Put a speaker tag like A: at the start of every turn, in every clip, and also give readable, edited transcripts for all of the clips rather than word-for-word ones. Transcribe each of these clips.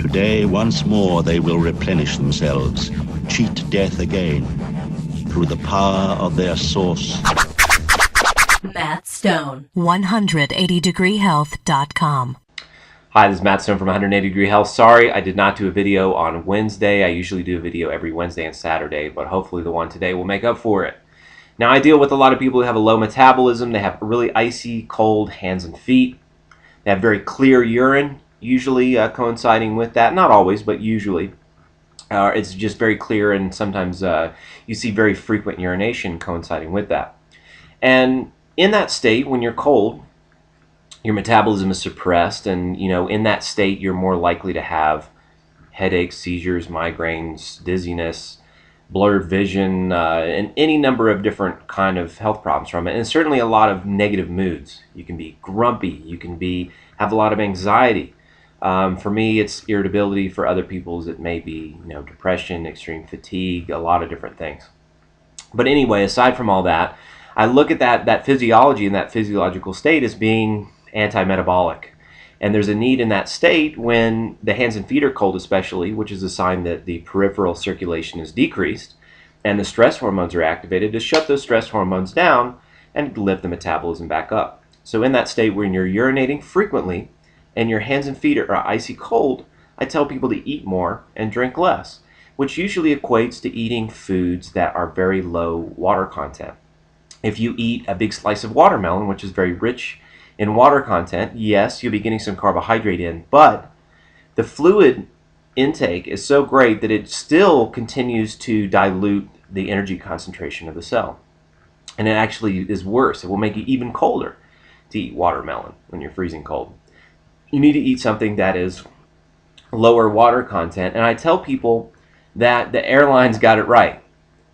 A: Today, once more, they will replenish themselves, cheat death again, through the power of their source.
B: Matt Stone, 180degreehealth.com.
C: Hi, this is Matt Stone from 180 Degree Health. Sorry, I did not do a video on Wednesday. I usually do a video every Wednesday and Saturday, but hopefully the one today will make up for it. Now, I deal with a lot of people who have a low metabolism. They have really icy, cold hands and feet. They have very clear urine, usually coinciding with that. Not always, but usually. It's just very clear, and sometimes you see very frequent urination coinciding with that. And in that state, when you're cold, your metabolism is suppressed, and in that state you're more likely to have headaches, seizures, migraines, dizziness, blurred vision, and any number of different kind of health problems from it, and certainly a lot of negative moods. You can be grumpy, you can have a lot of anxiety. For me, it's irritability. For other people's, it may be depression, extreme fatigue, a lot of different things. But anyway, aside from all that, I look at that physiology and that physiological state as being anti-metabolic. And there's a need in that state when the hands and feet are cold, especially, which is a sign that the peripheral circulation is decreased and the stress hormones are activated, to shut those stress hormones down and lift the metabolism back up. So in that state when you're urinating frequently and your hands and feet are icy cold, I tell people to eat more and drink less, which usually equates to eating foods that are very low water content. If you eat a big slice of watermelon, which is very rich in water content, yes, you'll be getting some carbohydrate in, but the fluid intake is so great that it still continues to dilute the energy concentration of the cell. And it actually is worse. It will make you even colder to eat watermelon when you're freezing cold. You need to eat something that is lower water content. And I tell people that the airlines got it right.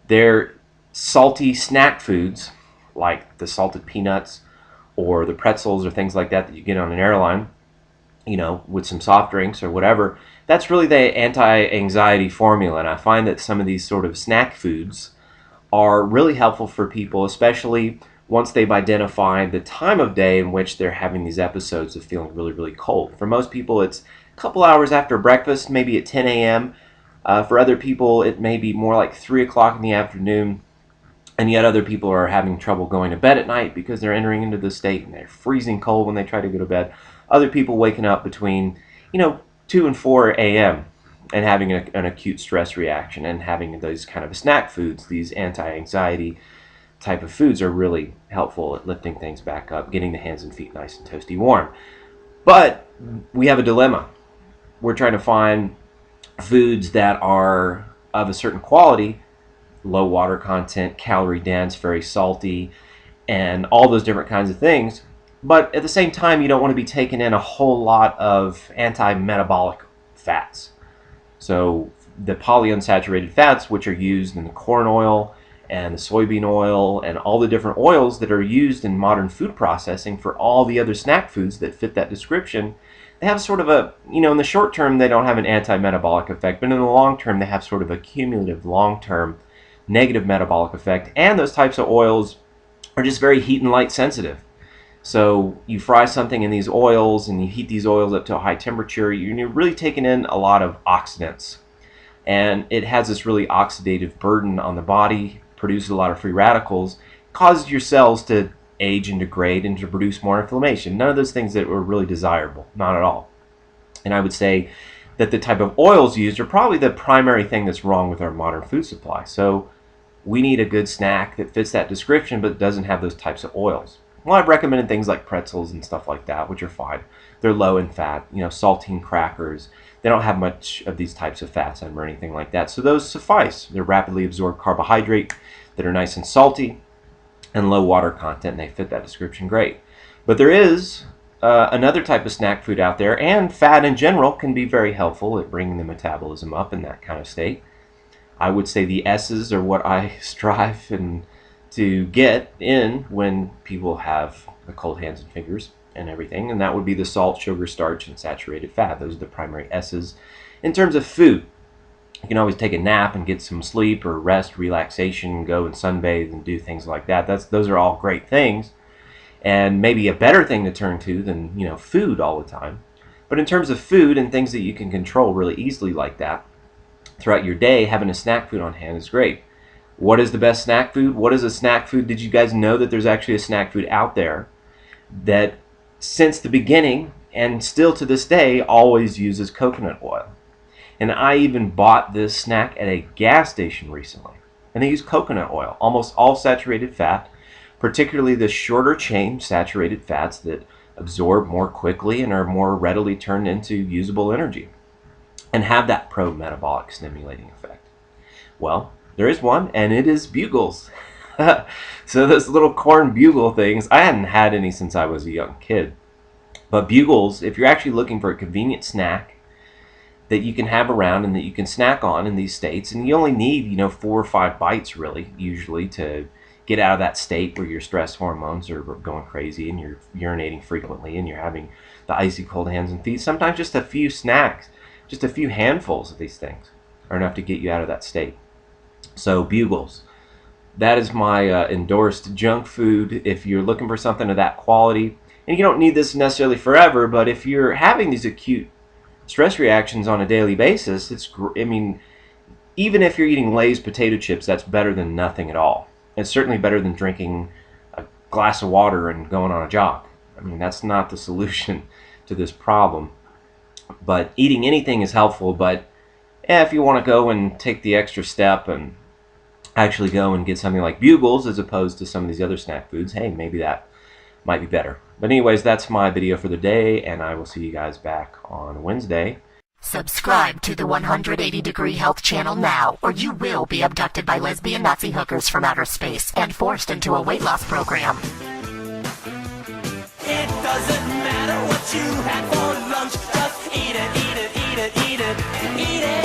C: Their salty snack foods, like the salted peanuts or the pretzels or things like that you get on an airline, with some soft drinks or whatever, that's really the anti-anxiety formula. And I find that some of these sort of snack foods are really helpful for people, especially once they've identified the time of day in which they're having these episodes of feeling really, really cold. For most people, it's a couple hours after breakfast, maybe at 10 a.m. For other people, it may be more like 3 o'clock in the afternoon. And yet other people are having trouble going to bed at night because they're entering into this state and they're freezing cold when they try to go to bed. Other people waking up between 2 and 4 a.m. and having an acute stress reaction, and having those kind of snack foods, these anti-anxiety type of foods, are really helpful at lifting things back up, getting the hands and feet nice and toasty warm. But we have a dilemma. We're trying to find foods that are of a certain quality, low water content, calorie dense, very salty, and all those different kinds of things. But at the same time, you don't want to be taking in a whole lot of anti-metabolic fats. So the polyunsaturated fats, which are used in the corn oil and the soybean oil and all the different oils that are used in modern food processing for all the other snack foods that fit that description, they have sort of in the short term, they don't have an anti-metabolic effect, but in the long term, they have sort of a cumulative long-term negative metabolic effect. And those types of oils are just very heat and light sensitive. So you fry something in these oils and you heat these oils up to a high temperature, you're really taking in a lot of oxidants. And it has this really oxidative burden on the body, produces a lot of free radicals, causes your cells to age and degrade and to produce more inflammation. None of those things that were really desirable, not at all. And I would say that the type of oils used are probably the primary thing that's wrong with our modern food supply. So we need a good snack that fits that description but doesn't have those types of oils. Well, I've recommended things like pretzels and stuff like that, which are fine. They're low in fat, saltine crackers. They don't have much of these types of fats in them or anything like that. So those suffice. They're rapidly absorbed carbohydrate that are nice and salty and low water content, and they fit that description great. But there is another type of snack food out there, and fat in general can be very helpful at bringing the metabolism up in that kind of state. I would say the S's are what I strive to get in when people have the cold hands and fingers and everything, and that would be the salt, sugar, starch, and saturated fat. Those are the primary S's. In terms of food, you can always take a nap and get some sleep or rest, relaxation, go and sunbathe and do things like that. Those are all great things, and maybe a better thing to turn to than food all the time. But But in terms of food and things that you can control really easily like that, throughout your day, having a snack food on hand is great. What is the best snack food? What is a snack food? Did you guys know that there's actually a snack food out there that since the beginning and still to this day always uses coconut oil? And I even bought this snack at a gas station recently, and they use coconut oil, almost all saturated fat, particularly the shorter chain saturated fats that absorb more quickly and are more readily turned into usable energy and have that pro-metabolic stimulating effect. Well, there is one, and it is Bugles. So those little corn bugle things, I hadn't had any since I was a young kid. But Bugles, if you're actually looking for a convenient snack that you can have around and that you can snack on in these states, and you only need, 4 or 5 bites really, usually, to get out of that state where your stress hormones are going crazy and you're urinating frequently and you're having the icy cold hands and feet. Sometimes just a few snacks, just a few handfuls of these things are enough to get you out of that state. So Bugles, that is my endorsed junk food if you're looking for something of that quality. And you don't need this necessarily forever, but if you're having these acute stress reactions on a daily basis, even if you're eating Lay's potato chips, that's better than nothing at all. It's certainly better than drinking a glass of water and going on a jog. That's not the solution to this problem. But eating anything is helpful, but if you want to go and take the extra step and actually go and get something like Bugles as opposed to some of these other snack foods, hey, maybe that might be better. But anyways, that's my video for the day, and I will see you guys back on Wednesday.
D: Subscribe to the 180 Degree Health channel now, or you will be abducted by lesbian Nazi hookers from outer space and forced into a weight loss program.
E: It doesn't matter what you had for lunch, just eat it, eat it, eat it, eat it, eat it.